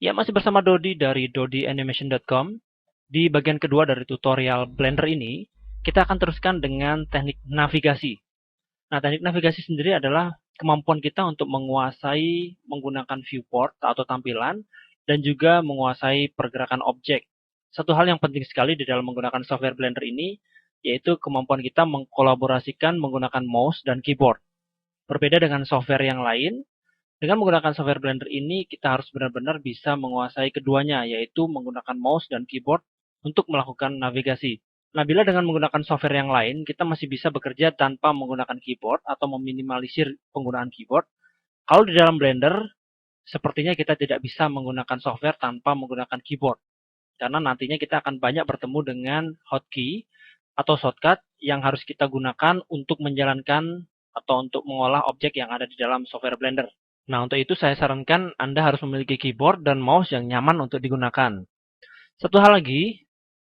Ya, masih bersama Dodi dari dodianimation.com. Di bagian kedua dari tutorial Blender ini, kita akan teruskan dengan teknik navigasi. Nah, teknik navigasi sendiri adalah kemampuan kita untuk menguasai menggunakan viewport atau tampilan dan juga menguasai pergerakan objek. Satu hal yang penting sekali di dalam menggunakan software Blender ini, yaitu kemampuan kita mengkolaborasikan menggunakan mouse dan keyboard. Berbeda dengan software yang lain, dengan menggunakan software Blender ini, kita harus benar-benar bisa menguasai keduanya, yaitu menggunakan mouse dan keyboard untuk melakukan navigasi. Nah, bila dengan menggunakan software yang lain, kita masih bisa bekerja tanpa menggunakan keyboard atau meminimalisir penggunaan keyboard. Kalau di dalam Blender, sepertinya kita tidak bisa menggunakan software tanpa menggunakan keyboard. Karena nantinya kita akan banyak bertemu dengan hotkey atau shortcut yang harus kita gunakan untuk menjalankan atau untuk mengolah objek yang ada di dalam software Blender. Nah, untuk itu saya sarankan Anda harus memiliki keyboard dan mouse yang nyaman untuk digunakan. Satu hal lagi,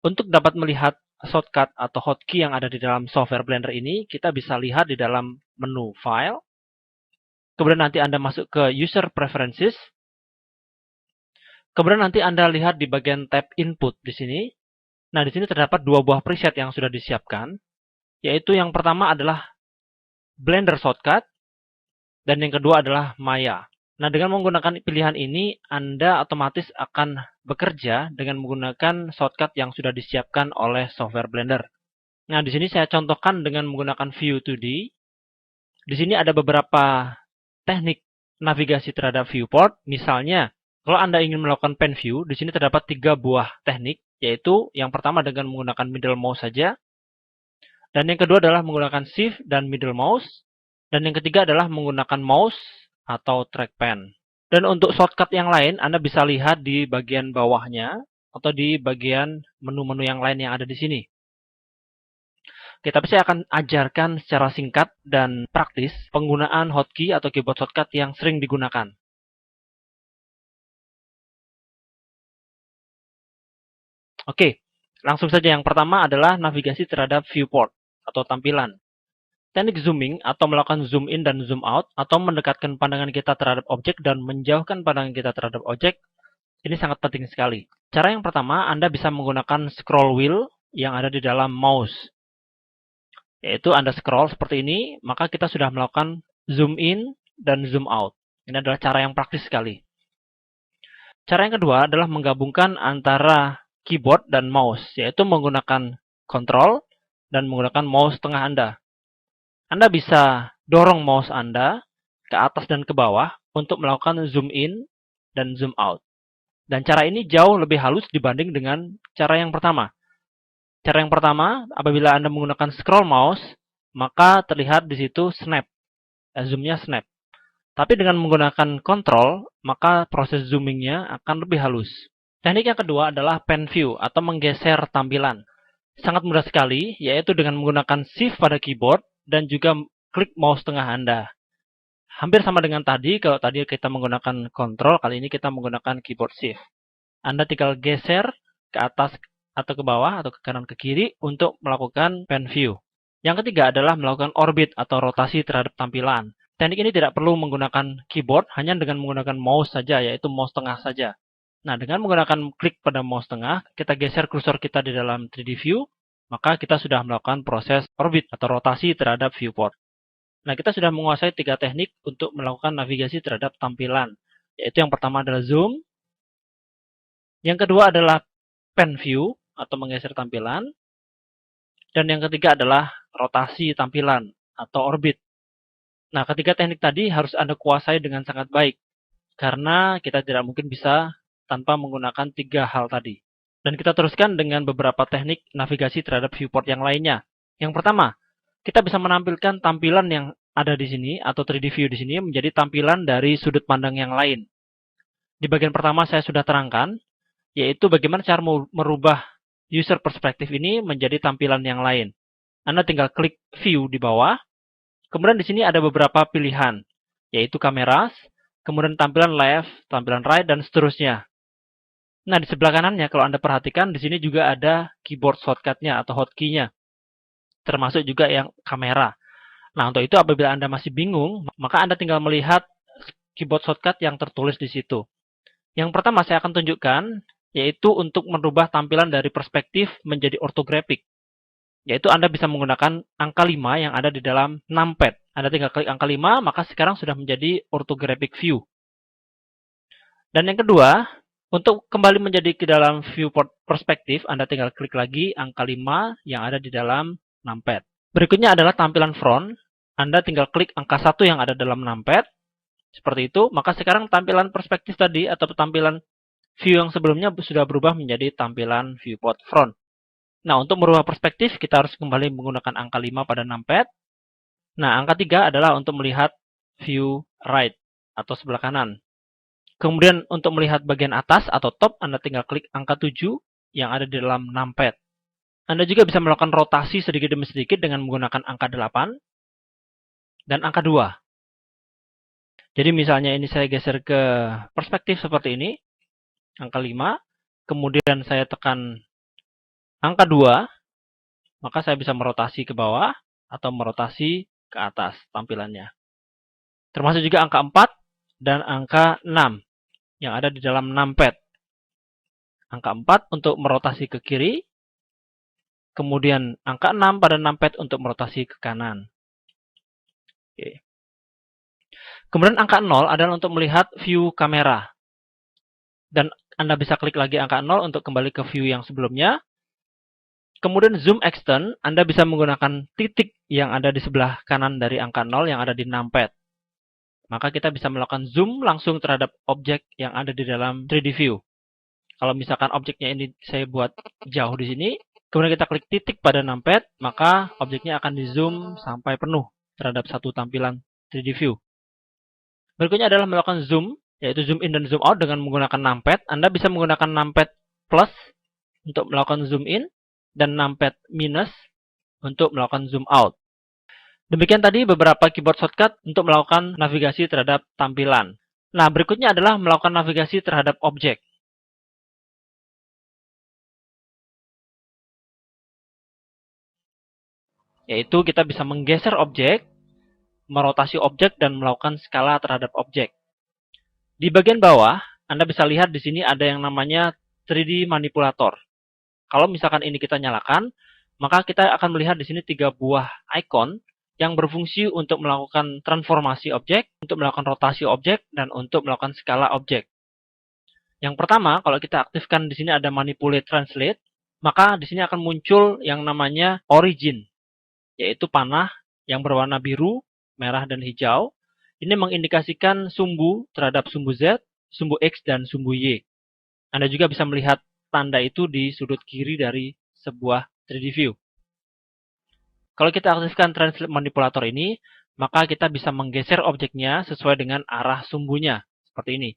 untuk dapat melihat shortcut atau hotkey yang ada di dalam software Blender ini, kita bisa lihat di dalam menu File. Kemudian nanti Anda masuk ke User Preferences. Kemudian nanti Anda lihat di bagian tab Input di sini. Nah, di sini terdapat dua buah preset yang sudah disiapkan, yaitu yang pertama adalah Blender Shortcut, dan yang kedua adalah Maya. Nah, dengan menggunakan pilihan ini, Anda otomatis akan bekerja dengan menggunakan shortcut yang sudah disiapkan oleh software Blender. Nah, di sini saya contohkan dengan menggunakan View 2D. Di sini ada beberapa teknik navigasi terhadap viewport. Misalnya, kalau Anda ingin melakukan pen view, di sini terdapat 3 buah teknik, yaitu yang pertama dengan menggunakan middle mouse saja, dan yang kedua adalah menggunakan shift dan middle mouse, dan yang ketiga adalah menggunakan mouse atau trackpad. Dan untuk shortcut yang lain, Anda bisa lihat di bagian bawahnya atau di bagian menu-menu yang lain yang ada di sini. Oke, tapi saya akan ajarkan secara singkat dan praktis penggunaan hotkey atau keyboard shortcut yang sering digunakan. Oke, langsung saja yang pertama adalah navigasi terhadap viewport atau tampilan. Teknik zooming atau melakukan zoom in dan zoom out atau mendekatkan pandangan kita terhadap objek dan menjauhkan pandangan kita terhadap objek, ini sangat penting sekali. Cara yang pertama, Anda bisa menggunakan scroll wheel yang ada di dalam mouse. Yaitu Anda scroll seperti ini, maka kita sudah melakukan zoom in dan zoom out. Ini adalah cara yang praktis sekali. Cara yang kedua adalah menggabungkan antara keyboard dan mouse, yaitu menggunakan control dan menggunakan mouse tengah Anda. Anda bisa dorong mouse Anda ke atas dan ke bawah untuk melakukan zoom in dan zoom out. Dan cara ini jauh lebih halus dibanding dengan cara yang pertama. Cara yang pertama, apabila Anda menggunakan scroll mouse, maka terlihat di situ snap. Zoom-nya snap. Tapi dengan menggunakan control, maka proses zoomingnya akan lebih halus. Teknik yang kedua adalah pen view atau menggeser tampilan. Sangat mudah sekali, yaitu dengan menggunakan shift pada keyboard dan juga klik mouse tengah Anda. Hampir sama dengan tadi, kalau tadi kita menggunakan control, kali ini kita menggunakan keyboard shift. Anda tinggal geser ke atas atau ke bawah atau ke kanan ke kiri untuk melakukan pen view. Yang ketiga adalah melakukan orbit atau rotasi terhadap tampilan. Teknik ini tidak perlu menggunakan keyboard, hanya dengan menggunakan mouse saja, yaitu mouse tengah saja. Nah, dengan menggunakan klik pada mouse tengah, kita geser kursor kita di dalam 3D view, maka kita sudah melakukan proses orbit atau rotasi terhadap viewport. Nah, kita sudah menguasai 3 teknik untuk melakukan navigasi terhadap tampilan, yaitu yang pertama adalah zoom, yang kedua adalah pen view atau menggeser tampilan, dan yang ketiga adalah rotasi tampilan atau orbit. Nah, ketiga teknik tadi harus Anda kuasai dengan sangat baik, karena kita tidak mungkin bisa tanpa menggunakan 3 hal tadi. Dan kita teruskan dengan beberapa teknik navigasi terhadap viewport yang lainnya. Yang pertama, kita bisa menampilkan tampilan yang ada di sini atau 3D view di sini menjadi tampilan dari sudut pandang yang lain. Di bagian pertama saya sudah terangkan, yaitu bagaimana cara merubah user perspektif ini menjadi tampilan yang lain. Anda tinggal klik view di bawah, kemudian di sini ada beberapa pilihan, yaitu kameras, kemudian tampilan left, tampilan right, dan seterusnya. Nah, di sebelah kanannya, kalau Anda perhatikan, di sini juga ada keyboard shortcut-nya atau hotkey-nya. Termasuk juga yang kamera. Nah, untuk itu apabila Anda masih bingung, maka Anda tinggal melihat keyboard shortcut yang tertulis di situ. Yang pertama saya akan tunjukkan, yaitu untuk merubah tampilan dari perspektif menjadi ortografik. Yaitu Anda bisa menggunakan angka 5 yang ada di dalam numpad. Anda tinggal klik angka 5, maka sekarang sudah menjadi orthographic view. Dan yang kedua, untuk kembali menjadi ke dalam viewport perspektif, Anda tinggal klik lagi angka 5 yang ada di dalam numpad. Berikutnya adalah tampilan front. Anda tinggal klik angka 1 yang ada dalam numpad. Seperti itu, maka sekarang tampilan perspektif tadi atau tampilan view yang sebelumnya sudah berubah menjadi tampilan viewport front. Nah, untuk merubah perspektif, kita harus kembali menggunakan angka 5 pada numpad. Nah, angka 3 adalah untuk melihat view right atau sebelah kanan. Kemudian untuk melihat bagian atas atau top, Anda tinggal klik angka 7 yang ada di dalam numpad. Anda juga bisa melakukan rotasi sedikit demi sedikit dengan menggunakan angka 8 dan angka 2. Jadi misalnya ini saya geser ke perspektif seperti ini, angka 5, kemudian saya tekan angka 2, maka saya bisa merotasi ke bawah atau merotasi ke atas tampilannya. Termasuk juga angka 4 dan angka 6 yang ada di dalam numpad. Angka 4 untuk merotasi ke kiri, kemudian angka 6 pada numpad untuk merotasi ke kanan. Oke. Kemudian angka 0 adalah untuk melihat view kamera. Dan Anda bisa klik lagi angka 0 untuk kembali ke view yang sebelumnya. Kemudian zoom extend, Anda bisa menggunakan titik yang ada di sebelah kanan dari angka 0 yang ada di numpad. Maka kita bisa melakukan zoom langsung terhadap objek yang ada di dalam 3D view. Kalau misalkan objeknya ini saya buat jauh di sini, kemudian kita klik titik pada numpad, maka objeknya akan di zoom sampai penuh terhadap satu tampilan 3D view. Berikutnya adalah melakukan zoom, yaitu zoom in dan zoom out dengan menggunakan numpad. Anda bisa menggunakan numpad plus untuk melakukan zoom in dan numpad minus untuk melakukan zoom out. Demikian tadi beberapa keyboard shortcut untuk melakukan navigasi terhadap tampilan. Nah, berikutnya adalah melakukan navigasi terhadap objek. Yaitu kita bisa menggeser objek, merotasi objek, dan melakukan skala terhadap objek. Di bagian bawah, Anda bisa lihat di sini ada yang namanya 3D manipulator. Kalau misalkan ini kita nyalakan, maka kita akan melihat di sini 3 buah icon yang berfungsi untuk melakukan transformasi objek, untuk melakukan rotasi objek, dan untuk melakukan skala objek. Yang pertama, kalau kita aktifkan di sini ada manipulate translate, maka di sini akan muncul yang namanya origin, yaitu panah yang berwarna biru, merah, dan hijau. Ini mengindikasikan sumbu terhadap sumbu Z, sumbu X, dan sumbu Y. Anda juga bisa melihat tanda itu di sudut kiri dari sebuah 3D view. Kalau kita aktifkan translate manipulator ini, maka kita bisa menggeser objeknya sesuai dengan arah sumbunya, seperti ini.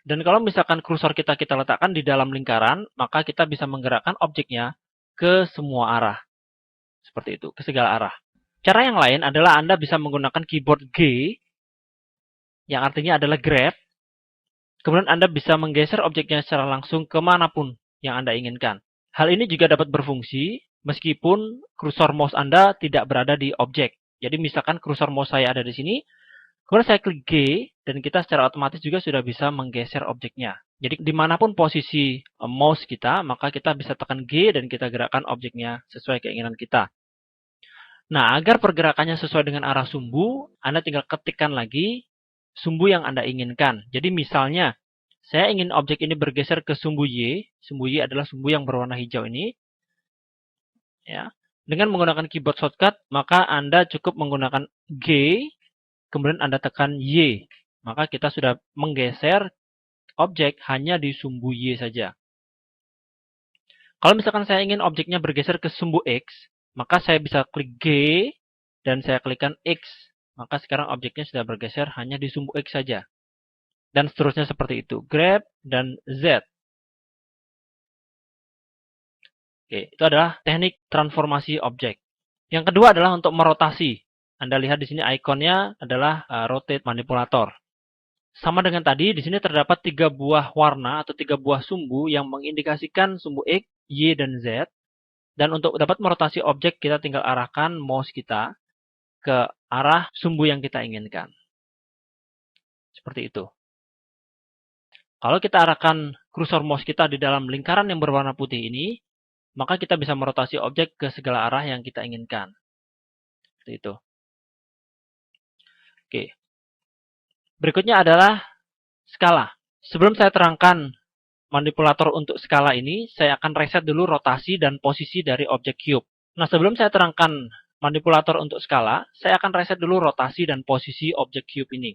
Dan kalau misalkan kursor kita letakkan di dalam lingkaran, maka kita bisa menggerakkan objeknya ke semua arah. Seperti itu, ke segala arah. Cara yang lain adalah Anda bisa menggunakan keyboard G, yang artinya adalah grab. Kemudian Anda bisa menggeser objeknya secara langsung kemanapun yang Anda inginkan. Hal ini juga dapat berfungsi meskipun kursor mouse Anda tidak berada di objek. Jadi misalkan kursor mouse saya ada di sini, kemudian saya klik G, dan kita secara otomatis juga sudah bisa menggeser objeknya. Jadi dimanapun posisi mouse kita, maka kita bisa tekan G dan kita gerakkan objeknya sesuai keinginan kita. Nah, agar pergerakannya sesuai dengan arah sumbu, Anda tinggal ketikkan lagi sumbu yang Anda inginkan. Jadi misalnya, saya ingin objek ini bergeser ke sumbu Y. Sumbu Y adalah sumbu yang berwarna hijau ini. Ya. Dengan menggunakan keyboard shortcut, maka Anda cukup menggunakan G, kemudian Anda tekan Y. Maka kita sudah menggeser objek hanya di sumbu Y saja. Kalau misalkan saya ingin objeknya bergeser ke sumbu X, maka saya bisa klik G dan saya klikkan X. Maka sekarang objeknya sudah bergeser hanya di sumbu X saja. Dan seterusnya seperti itu. Grab dan Z. Oke, itu adalah teknik transformasi objek. Yang kedua adalah untuk merotasi. Anda lihat di sini ikonnya adalah rotate manipulator. Sama dengan tadi, di sini terdapat 3 buah warna atau 3 buah sumbu yang mengindikasikan sumbu X, Y, dan Z. Dan untuk dapat merotasi objek, kita tinggal arahkan mouse kita ke arah sumbu yang kita inginkan. Seperti itu. Kalau kita arahkan kursor mouse kita di dalam lingkaran yang berwarna putih ini, maka kita bisa merotasi objek ke segala arah yang kita inginkan. Seperti itu. Oke. Berikutnya adalah skala. Sebelum saya terangkan manipulator untuk skala ini, saya akan reset dulu rotasi dan posisi dari objek cube. Nah, sebelum saya terangkan manipulator untuk skala, saya akan reset dulu rotasi dan posisi objek cube ini.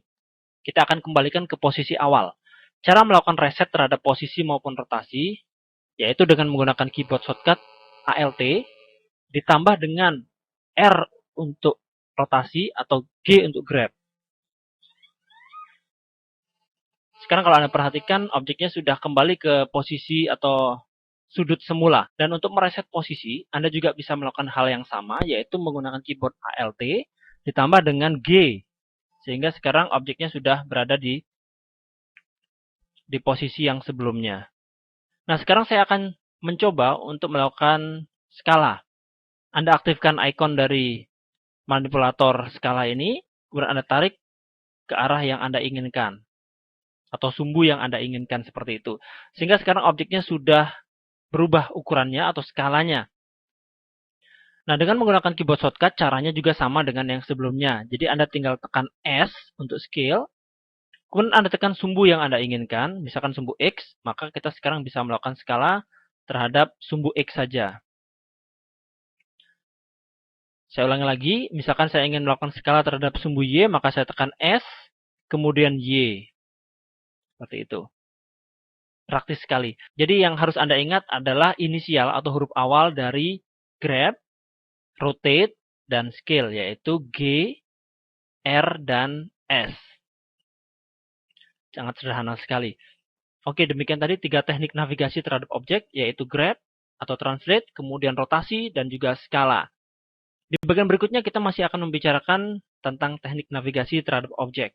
Kita akan kembalikan ke posisi awal. Cara melakukan reset terhadap posisi maupun rotasi, yaitu dengan menggunakan keyboard shortcut Alt, ditambah dengan R untuk rotasi atau G untuk grab. Sekarang kalau Anda perhatikan, objeknya sudah kembali ke posisi atau sudut semula. Dan untuk mereset posisi, Anda juga bisa melakukan hal yang sama, yaitu menggunakan keyboard Alt ditambah dengan G. Sehingga sekarang objeknya sudah berada di posisi yang sebelumnya. Nah, sekarang saya akan mencoba untuk melakukan skala. Anda aktifkan ikon dari manipulator skala ini, kemudian Anda tarik ke arah yang Anda inginkan. Atau sumbu yang Anda inginkan seperti itu. Sehingga sekarang objeknya sudah berubah ukurannya atau skalanya. Nah, dengan menggunakan keyboard shortcut, caranya juga sama dengan yang sebelumnya. Jadi, Anda tinggal tekan S untuk scale. Kemudian Anda tekan sumbu yang Anda inginkan. Misalkan sumbu X, maka kita sekarang bisa melakukan skala terhadap sumbu X saja. Saya ulangi lagi, misalkan saya ingin melakukan skala terhadap sumbu Y, maka saya tekan S, kemudian Y. Seperti itu. Praktis sekali. Jadi yang harus Anda ingat adalah inisial atau huruf awal dari grab, rotate, dan scale, yaitu G, R, dan S. Sangat sederhana sekali. Oke, demikian tadi 3 teknik navigasi terhadap objek, yaitu grab atau translate, kemudian rotasi, dan juga skala. Di bagian berikutnya kita masih akan membicarakan tentang teknik navigasi terhadap objek.